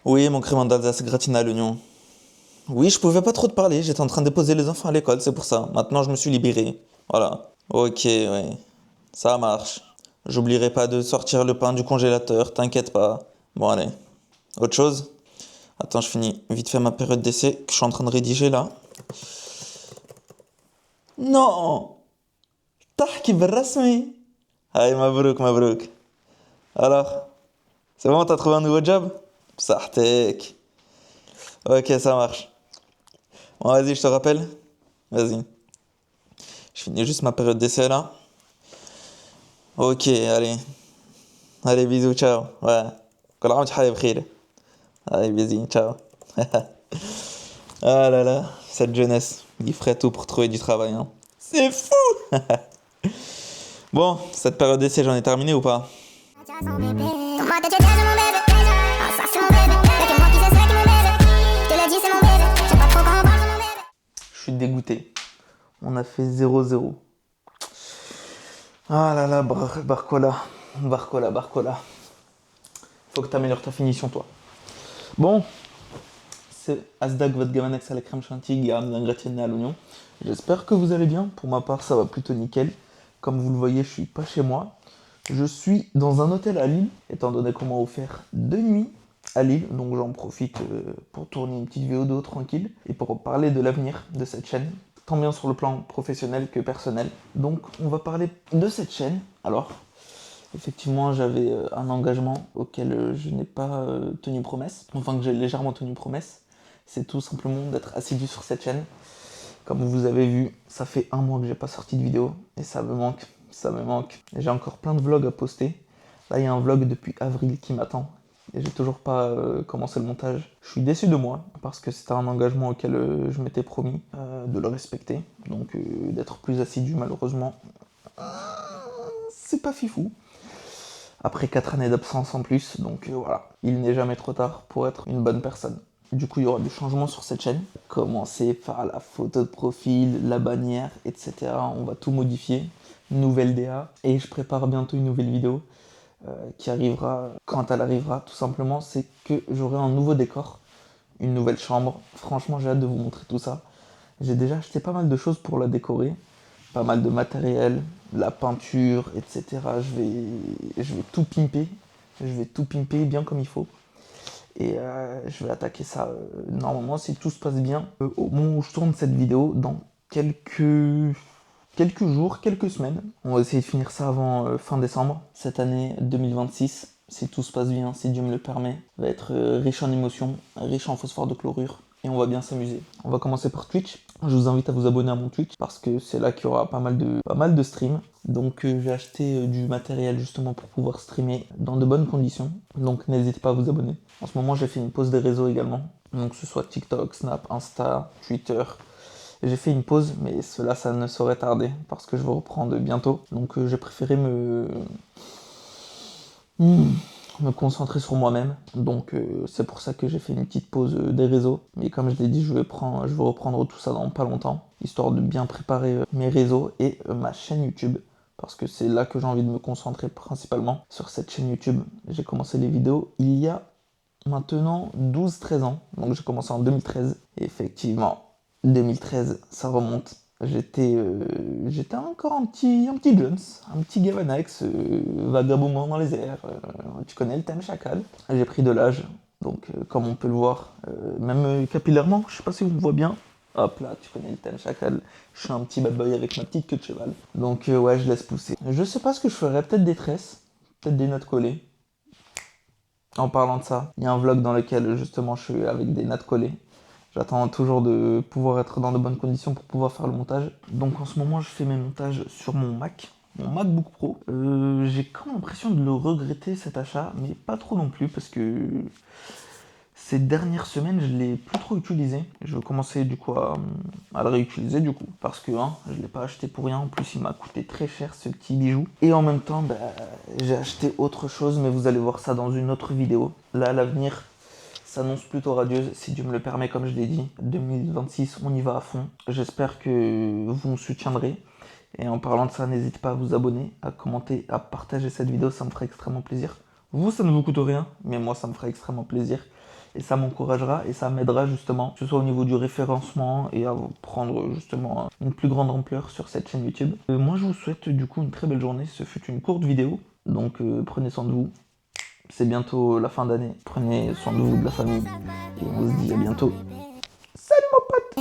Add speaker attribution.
Speaker 1: Oui, mon crément d'Alsace gratiné à l'oignon. Oui, je pouvais pas trop te parler, j'étais en train de déposer les enfants à l'école, c'est pour ça. Maintenant, je me suis libéré. Voilà. Ok, ouais. Ça marche. J'oublierai pas de sortir le pain du congélateur, t'inquiète pas. Bon, allez. Autre chose? Attends, je finis vite fait ma période d'essai que je suis en train de rédiger là. Non! تحكي بالرسمي. Allez, مبروك مبروك. Alors, c'est bon, t'as trouvé un nouveau job? Psahtek. Ok, ça marche. Bon, vas-y, je te rappelle. Vas-y. Je finis juste ma période d'essai là. Ok, allez. Allez, bisous, ciao. Ouais. كل عام وانت حي بخير. Allez, bisous, ciao. Ah là là, cette jeunesse. Il ferait tout pour trouver du travail, hein. C'est fou! Bon, cette période d'essai, j'en ai terminé ou pas? Je suis dégoûté. On a fait 0-0. Ah là là, Barcola. Barcola, Barcola. Faut que t'améliores ta finition, toi. Bon, c'est Asdag, votre gamanex à la crème chantilly, gamme d'un gratiné à l'oignon. J'espère que vous allez bien. Pour ma part, ça va plutôt nickel. Comme vous le voyez, je suis pas chez moi. Je suis dans un hôtel à Lille, étant donné qu'on m'a offert 2 nuits à Lille. Donc j'en profite pour tourner une petite vidéo tranquille et pour parler de l'avenir de cette chaîne, tant bien sur le plan professionnel que personnel. Donc on va parler de cette chaîne. Alors, effectivement, j'avais un engagement auquel je n'ai pas tenu promesse, enfin que j'ai légèrement tenu promesse. C'est tout simplement d'être assidu sur cette chaîne. Comme vous avez vu, ça fait 1 mois que j'ai pas sorti de vidéo et ça me manque, ça me manque. J'ai encore plein de vlogs à poster. Là, il y a un vlog depuis avril qui m'attend et j'ai toujours pas commencé le montage. Je suis déçu de moi parce que c'était un engagement auquel je m'étais promis de le respecter, donc d'être plus assidu malheureusement. C'est pas fifou. Après 4 années d'absence en plus, donc voilà, il n'est jamais trop tard pour être une bonne personne. Du coup, il y aura des changements sur cette chaîne. Commencer par la photo de profil, la bannière, etc. On va tout modifier. Nouvelle DA. Et je prépare bientôt une nouvelle vidéo qui arrivera quand elle arrivera. Tout simplement, c'est que j'aurai un nouveau décor, une nouvelle chambre. Franchement, j'ai hâte de vous montrer tout ça. J'ai déjà acheté pas mal de choses pour la décorer. Pas mal de matériel, la peinture, etc. Je vais tout pimper. Je vais tout pimper bien comme il faut. Et je vais attaquer ça normalement si tout se passe bien au moment où je tourne cette vidéo dans quelques jours, quelques semaines. On va essayer de finir ça avant fin décembre. Cette année 2026, si tout se passe bien, si Dieu me le permet, va être riche en émotions, riche en phosphore de chlorure. Et on va bien s'amuser. On va commencer par Twitch. Je vous invite à vous abonner à mon Twitch parce que c'est là qu'il y aura pas mal de streams. Donc j'ai acheté du matériel justement pour pouvoir streamer dans de bonnes conditions. Donc n'hésitez pas à vous abonner. En ce moment j'ai fait une pause des réseaux également. Donc que ce soit TikTok, Snap, Insta, Twitter. J'ai fait une pause mais cela ça ne saurait tarder parce que je vais reprendre bientôt. Donc j'ai préféré me concentrer sur moi-même. Donc c'est pour ça que j'ai fait une petite pause des réseaux. Mais comme je l'ai dit, je vais reprendre tout ça dans pas longtemps, histoire de bien préparer mes réseaux et ma chaîne YouTube. Parce que c'est là que j'ai envie de me concentrer principalement, sur cette chaîne YouTube. J'ai commencé les vidéos il y a maintenant 12-13 ans. Donc j'ai commencé en 2013. Et effectivement, 2013, ça remonte. J'étais encore un petit Jones, un petit Gavanax, vagabondant dans les airs. Tu connais le thème chacal. J'ai pris de l'âge, donc comme on peut le voir, même capillairement, je sais pas si vous me voyez bien. Hop là, tu connais le thème chacal. Je suis un petit bad boy avec ma petite queue de cheval. Donc ouais, je laisse pousser. Je sais pas ce que je ferais, peut-être des tresses, peut-être des nattes collées. En parlant de ça, il y a un vlog dans lequel justement je suis avec des nattes collées. J'attends toujours de pouvoir être dans de bonnes conditions pour pouvoir faire le montage. Donc en ce moment, je fais mes montages sur mon Mac, mon MacBook Pro. J'ai comme l'impression de le regretter cet achat, mais pas trop non plus parce que ces dernières semaines, je l'ai plus trop utilisé. Je vais commencer du coup à le réutiliser du coup parce que je l'ai pas acheté pour rien. En plus, il m'a coûté très cher ce petit bijou. Et en même temps, j'ai acheté autre chose, mais vous allez voir ça dans une autre vidéo. Là, à l'avenir s'annonce plutôt radieuse, si Dieu me le permet, comme je l'ai dit. 2026, on y va à fond. J'espère que vous me soutiendrez. Et en parlant de ça, n'hésitez pas à vous abonner, à commenter, à partager cette vidéo, ça me ferait extrêmement plaisir. Vous, ça ne vous coûte rien, mais moi, ça me ferait extrêmement plaisir. et ça m'encouragera et ça m'aidera justement, que ce soit au niveau du référencement et à prendre justement une plus grande ampleur sur cette chaîne YouTube. Moi je vous souhaite du coup une très belle journée, ce fut une courte vidéo, donc prenez soin de vous, c'est bientôt la fin d'année, prenez soin de vous, de la famille, et on se dit à bientôt. Salut mon pote.